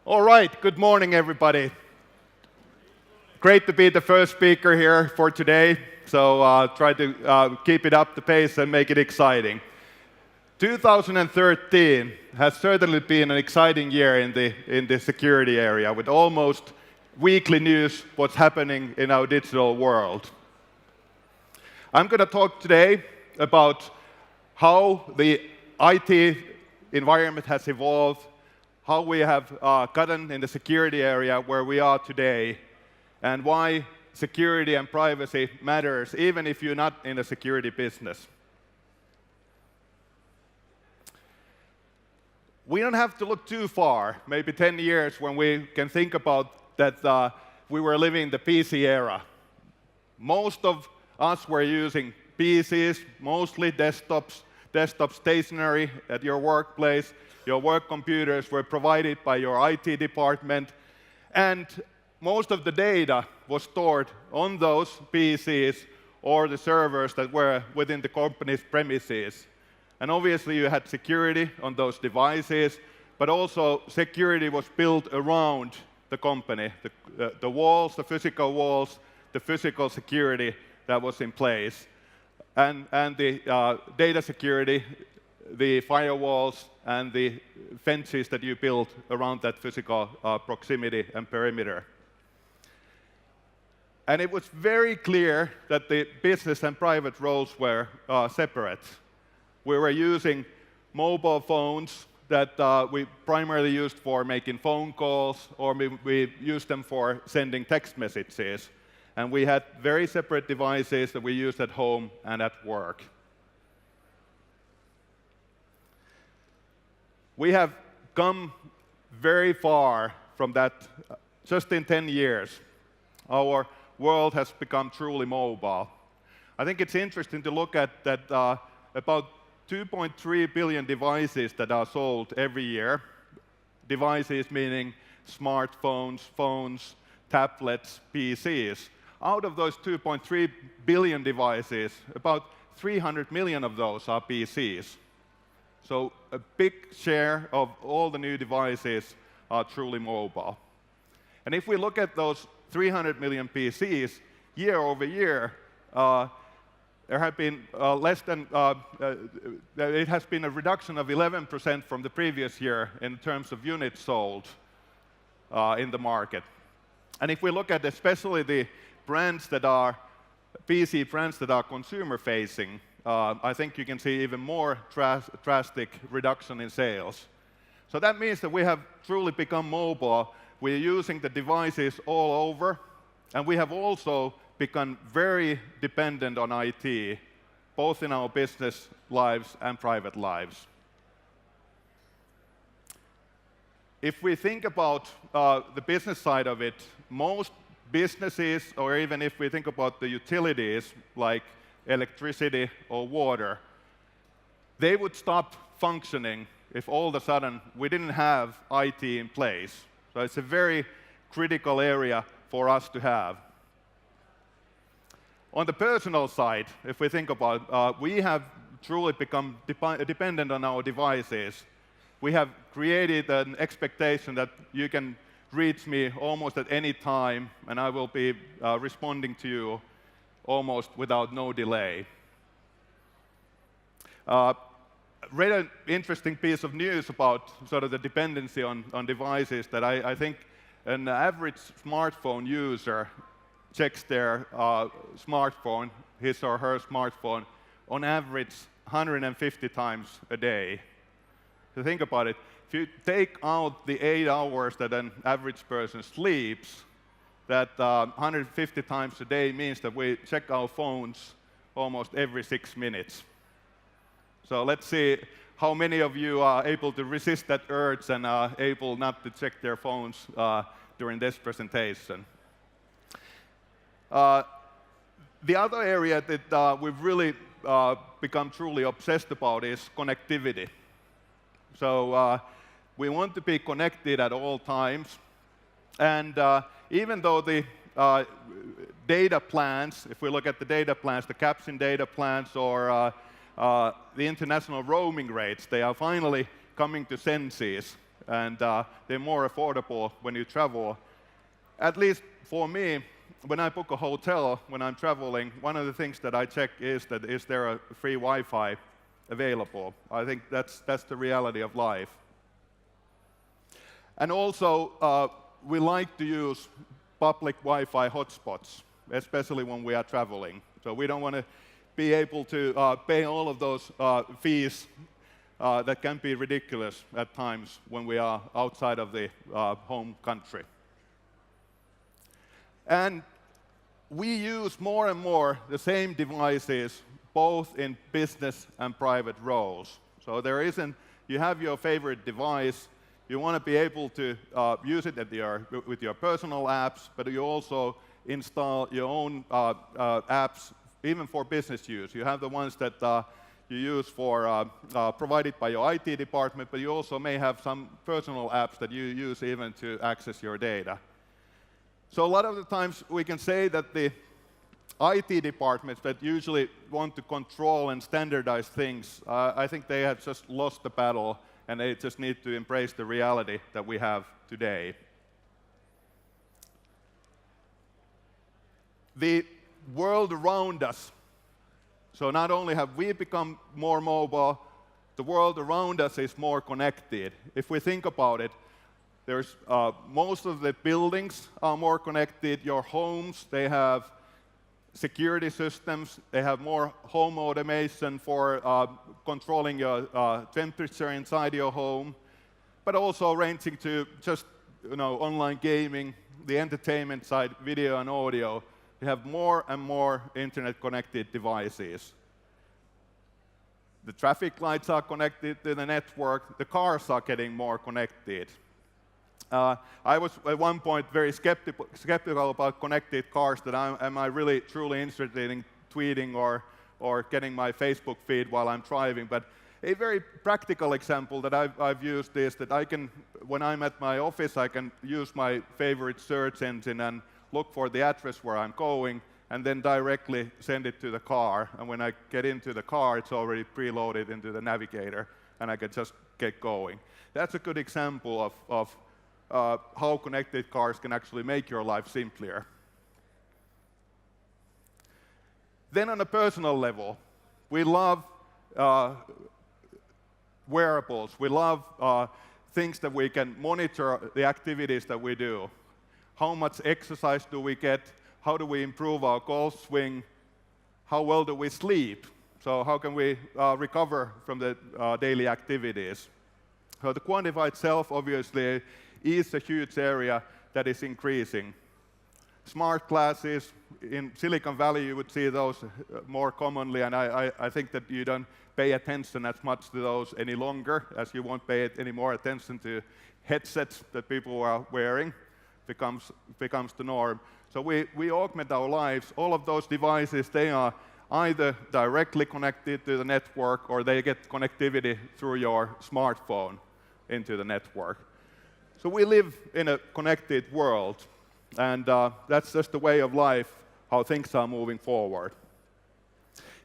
All right, good morning, everybody. Great to be the first speaker here for today, so try to keep it up the pace and make it exciting. 2013 has certainly been an exciting year in the security area, with almost weekly news what's happening in our digital world. I'm going to talk today about how the IT environment has evolved, how we have gotten in the security area where we are today, and why security and privacy matters, even if you're not in the security business. We don't have to look too far, maybe 10 years, when we can think about that we were living the PC era. Most of us were using PCs, mostly desktop stationary at your workplace. Your work computers were provided by your IT department, and most of the data was stored on those PCs or the servers that were within the company's premises. And obviously you had security on those devices, but also security was built around the company, the walls, the physical security that was in place, and the data security, the firewalls, and the fences that you built around that physical proximity and perimeter. And it was very clear that the business and private roles were separate. We were using mobile phones that we primarily used for making phone calls, or we used them for sending text messages. And we had very separate devices that we used at home and at work. We have come very far from that just in 10 years. Our world has become truly mobile. I think it's interesting to look at that about 2.3 billion devices that are sold every year. Devices meaning smartphones, phones, tablets, PCs. Out of those 2.3 billion devices, about 300 million of those are PCs. So a big share of all the new devices are truly mobile. And if we look at those 300 million PCs, year over year, there have been it has been a reduction of 11% from the previous year in terms of units sold in the market. And if we look at especially the brands that are PC brands that are consumer-facing, I think you can see even more drastic reduction in sales. So that means that we have truly become mobile. We are using the devices all over, and we have also become very dependent on IT, both in our business lives and private lives. If we think about the business side of it, most businesses, or even if we think about the utilities like electricity or water, they would stop functioning if all of a sudden we didn't have IT in place. So it's a very critical area for us to have. On the personal side, if we think about, we have truly become dependent on our devices. We have created an expectation that you can reach me almost at any time, and I will be responding to you almost without no delay. Read an interesting piece of news about sort of the dependency on devices that I think an average smartphone user checks their smartphone, his or her smartphone, on average 150 times a day. So think about it. If you take out the 8 hours that an average person sleeps, that 150 times a day means that we check our phones almost every 6 minutes. So let's see how many of you are able to resist that urge and are able not to check their phones during this presentation. The other area that we've really become truly obsessed about is connectivity. So we want to be connected at all times. And even though the data plans, if we look at the data plans, the caps in data plans, or the international roaming rates, they are finally coming to senses. and they're more affordable when you travel. At least for me, when I book a hotel, when I'm traveling, one of the things that I check is that is there a free Wi-Fi available. I think that's the reality of life. And also, we like to use public Wi-Fi hotspots, especially when we are traveling. So we don't want to be able to pay all of those fees that can be ridiculous at times when we are outside of the home country. And we use more and more the same devices, both in business and private roles. So there isn't, you have your favorite device, you want to be able to use it with your personal apps, but you also install your own apps, even for business use. You have the ones that you use for provided by your IT department, but you also may have some personal apps that you use even to access your data. So a lot of the times we can say that the IT departments that usually want to control and standardize things, I think they have just lost the battle, and they just need to embrace the reality that we have today. The world around us, so not only have we become more mobile, the world around us is more connected. If we think about it, there's most of the buildings are more connected. Your homes, they have security systems. They have more home automation for controlling your temperature inside your home, but also ranging to just online gaming, the entertainment side, video and audio. You have more and more internet-connected devices. The traffic lights are connected to the network. The cars are getting more connected. I was at one point very skeptical about connected cars, that am I really truly interested in tweeting or getting my Facebook feed while I'm driving. But a very practical example that I've used is that I can, when I'm at my office, I can use my favorite search engine and look for the address where I'm going, and then directly send it to the car. And when I get into the car, it's already preloaded into the navigator, and I can just get going. That's a good example of how connected cars can actually make your life simpler. Then on a personal level, we love wearables. We love things that we can monitor the activities that we do. How much exercise do we get? How do we improve our golf swing? How well do we sleep? So how can we recover from the daily activities? So the quantified self, obviously, is a huge area that is increasing. Smart glasses, in Silicon Valley you would see those more commonly, and I think that you don't pay attention as much to those any longer, as you won't pay any more attention to headsets that people are wearing. Becomes the norm. So we augment our lives. All of those devices, they are either directly connected to the network, or they get connectivity through your smartphone into the network. So we live in a connected world, and that's just the way of life, how things are moving forward.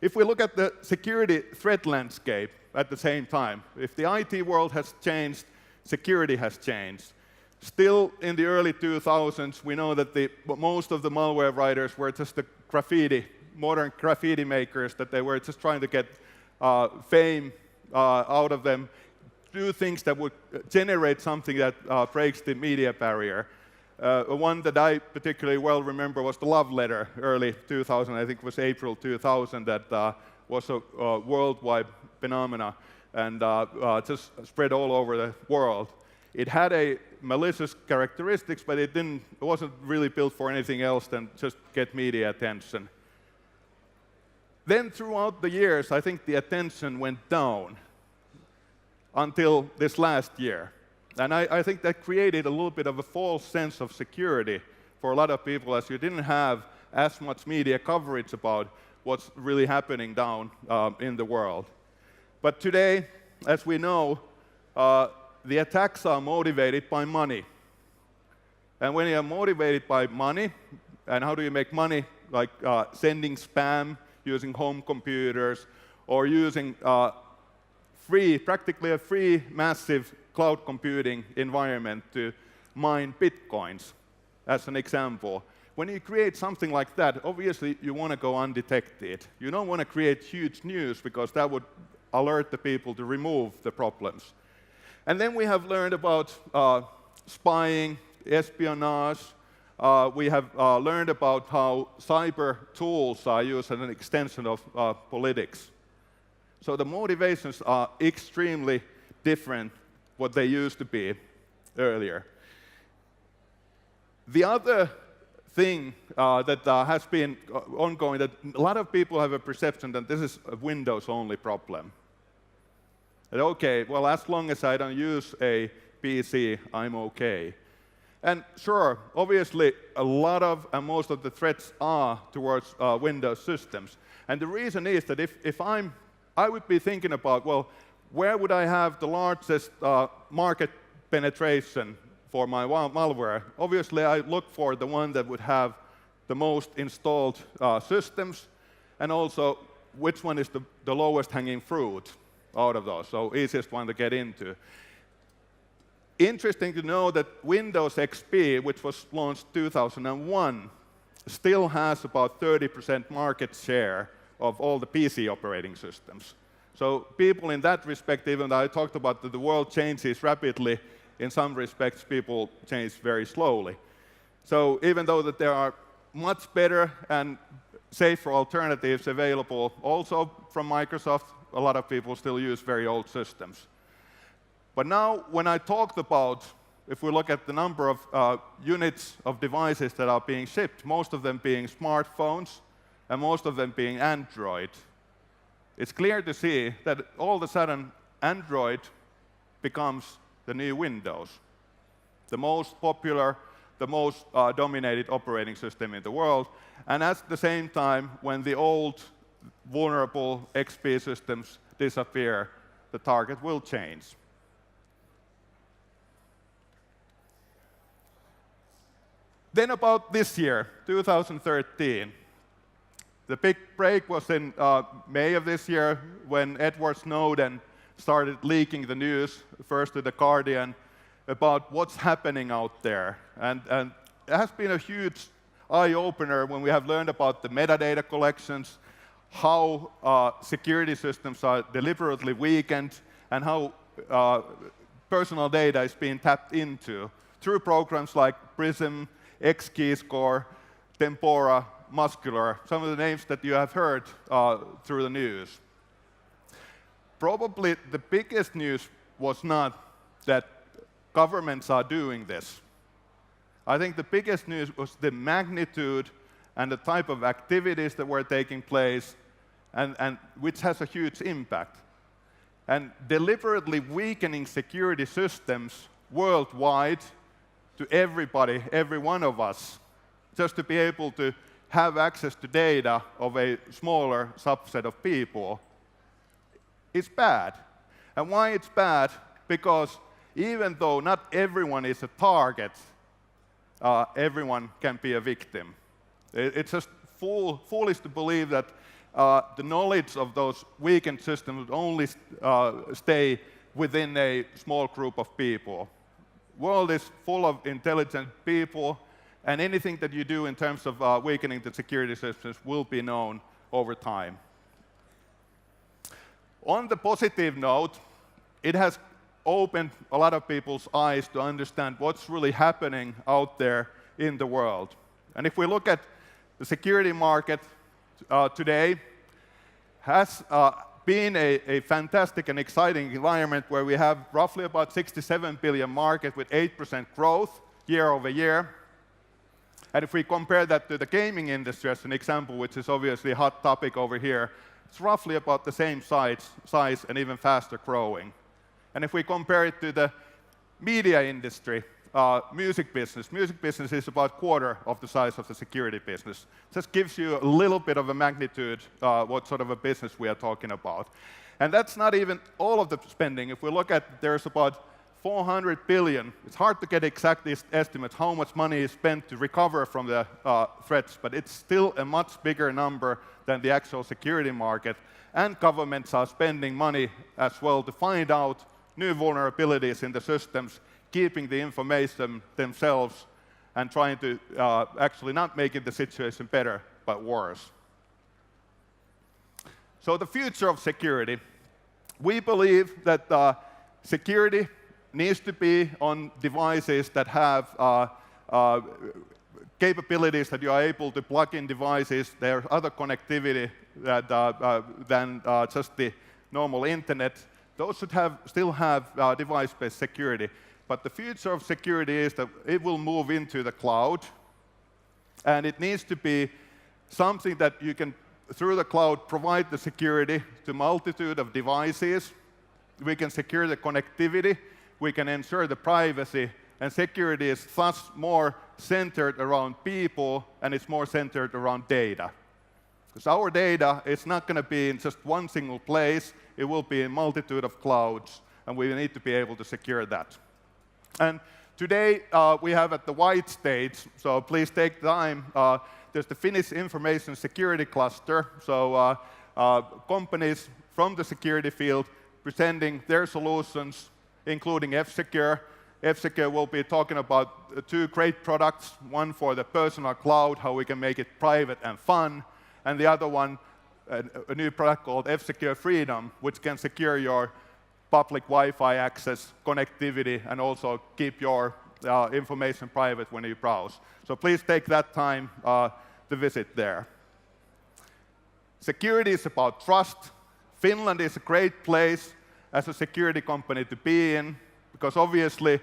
If we look at the security threat landscape at the same time, if the IT world has changed, security has changed. Still, in the early 2000s, we know that most of the malware writers were just the modern graffiti makers, that they were just trying to get fame out of them, do things that would generate something that breaks the media barrier. One that I particularly well remember was the love letter, early 2000, I think it was April 2000, that was a worldwide phenomena and just spread all over the world. It had a malicious characteristics, but it wasn't really built for anything else than just get media attention. Then throughout the years, I think the attention went down until this last year. And I think that created a little bit of a false sense of security for a lot of people, as you didn't have as much media coverage about what's really happening down in the world. But today, as we know, the attacks are motivated by money. And when you are motivated by money, and how do you make money? Like sending spam, using home computers, or using practically a free, massive cloud computing environment to mine bitcoins, as an example. When you create something like that, obviously you want to go undetected. You don't want to create huge news because that would alert the people to remove the problems. And then we have learned about spying, espionage. We have learned about how cyber tools are used as an extension of politics. So the motivations are extremely different what they used to be earlier. The other thing that has been ongoing, that a lot of people have a perception that this is a Windows-only problem. That, okay, well, as long as I don't use a PC, I'm okay. And sure, obviously, a lot of and most of the threats are towards Windows systems. And the reason is that if I would be thinking about, well, where would I have the largest market penetration for my malware? Obviously, I look for the one that would have the most installed systems, and also which one is the lowest hanging fruit out of those, so easiest one to get into. Interesting to know that Windows XP, which was launched 2001, still has about 30% market share of all the PC operating systems. So people in that respect, even though I talked about that the world changes rapidly, in some respects people change very slowly. So even though that there are much better and safer alternatives available also from Microsoft, a lot of people still use very old systems. But now when I talked about, if we look at the number of units of devices that are being shipped, most of them being smartphones and most of them being Android, it's clear to see that all of a sudden Android becomes the new Windows, the most popular, the most dominated operating system in the world. And at the same time, when the old vulnerable XP systems disappear, the target will change. Then about this year, 2013. The big break was in May of this year when Edward Snowden started leaking the news, first to The Guardian, about what's happening out there. And it has been a huge eye-opener when we have learned about the metadata collections, how security systems are deliberately weakened, and how personal data is being tapped into through programs like Prism, X-Keyscore, Tempora, Muscular, some of the names that you have heard through the news. Probably the biggest news was not that governments are doing this. I think the biggest news was the magnitude and the type of activities that were taking place, and which has a huge impact. And deliberately weakening security systems worldwide to everybody, every one of us, just to be able to have access to data of a smaller subset of people, is bad. And why it's bad? Because even though not everyone is a target, everyone can be a victim. It's just foolish to believe that the knowledge of those weakened systems would only stay within a small group of people. The world is full of intelligent people, and anything that you do in terms of weakening the security systems will be known over time. On the positive note, it has opened a lot of people's eyes to understand what's really happening out there in the world. And if we look at the security market today, has been a fantastic and exciting environment where we have roughly about 67 billion market with 8% growth year over year. And if we compare that to the gaming industry as an example, which is obviously a hot topic over here, it's roughly about the same size and even faster growing. And if we compare it to the media industry, music business is about a quarter of the size of the security business. Just gives you a little bit of a magnitude what sort of a business we are talking about. And that's not even all of the spending. If we look at, there's about 400 billion. It's hard to get exact estimates how much money is spent to recover from the threats, but it's still a much bigger number than the actual security market. And governments are spending money as well to find out new vulnerabilities in the systems, keeping the information themselves and trying to actually not making the situation better, but worse. So the future of security. We believe that security needs to be on devices that have capabilities that you are able to plug in devices. There's other connectivity than just the normal internet. Those should still have device-based security. But the future of security is that it will move into the cloud, and it needs to be something that you can, through the cloud, provide the security to a multitude of devices. We can secure the connectivity, we can ensure the privacy, and security is thus more centered around people, and it's more centered around data. Because our data is not going to be in just one single place, it will be in a multitude of clouds, and we need to be able to secure that. And today we have at the white stage, so please take time, there's the Finnish Information Security Cluster, so companies from the security field presenting their solutions, including F-Secure. F-Secure will be talking about two great products, one for the personal cloud, how we can make it private and fun, and the other one, a new product called F-Secure Freedom, which can secure your public Wi-Fi access, connectivity, and also keep your information private when you browse. So please take that time to visit there. Security is about trust. Finland is a great place as a security company to be in, because obviously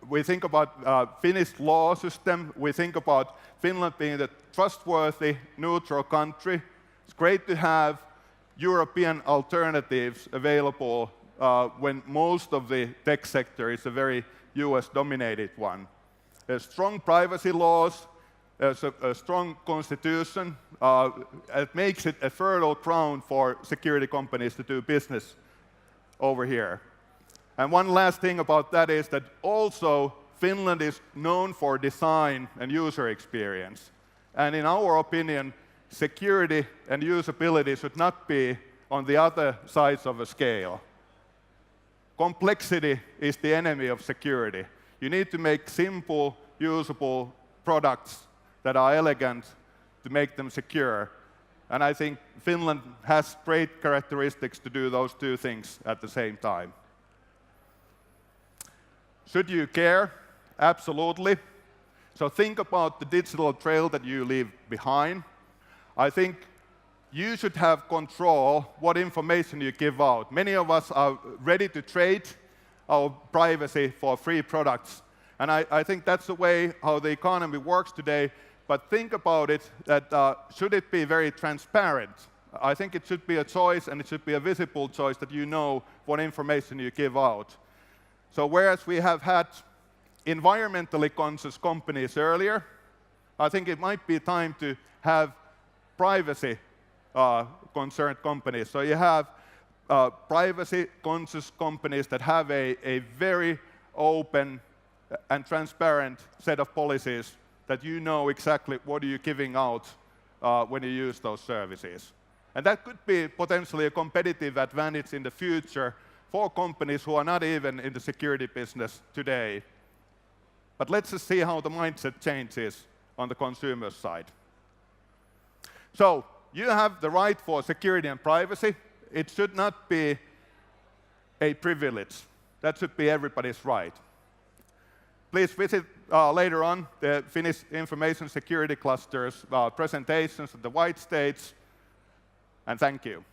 we think about Finnish law system, we think about Finland being a trustworthy, neutral country. It's great to have European alternatives available when most of the tech sector is a very US-dominated one. There's strong privacy laws, there's a strong constitution. It makes it a fertile ground for security companies to do business over here. And one last thing about that is that also Finland is known for design and user experience. And in our opinion, security and usability should not be on the other sides of a scale. Complexity is the enemy of security. You need to make simple, usable products that are elegant to make them secure. And I think Finland has great characteristics to do those two things at the same time. Should you care? Absolutely. So think about the digital trail that you leave behind. I think you should have control what information you give out. Many of us are ready to trade our privacy for free products. And I think that's the way how the economy works today. But think about it, that should it be very transparent? I think it should be a choice, and it should be a visible choice that you know what information you give out. So whereas we have had environmentally conscious companies earlier, I think it might be time to have privacy concerned companies. So you have privacy conscious companies that have a very open and transparent set of policies that you know exactly what you're giving out when you use those services. And that could be potentially a competitive advantage in the future for companies who are not even in the security business today. But let's just see how the mindset changes on the consumer side. So you have the right for security and privacy. It should not be a privilege. That should be everybody's right. Please visit later on the Finnish Information Security Cluster's presentations at the white stage, and thank you.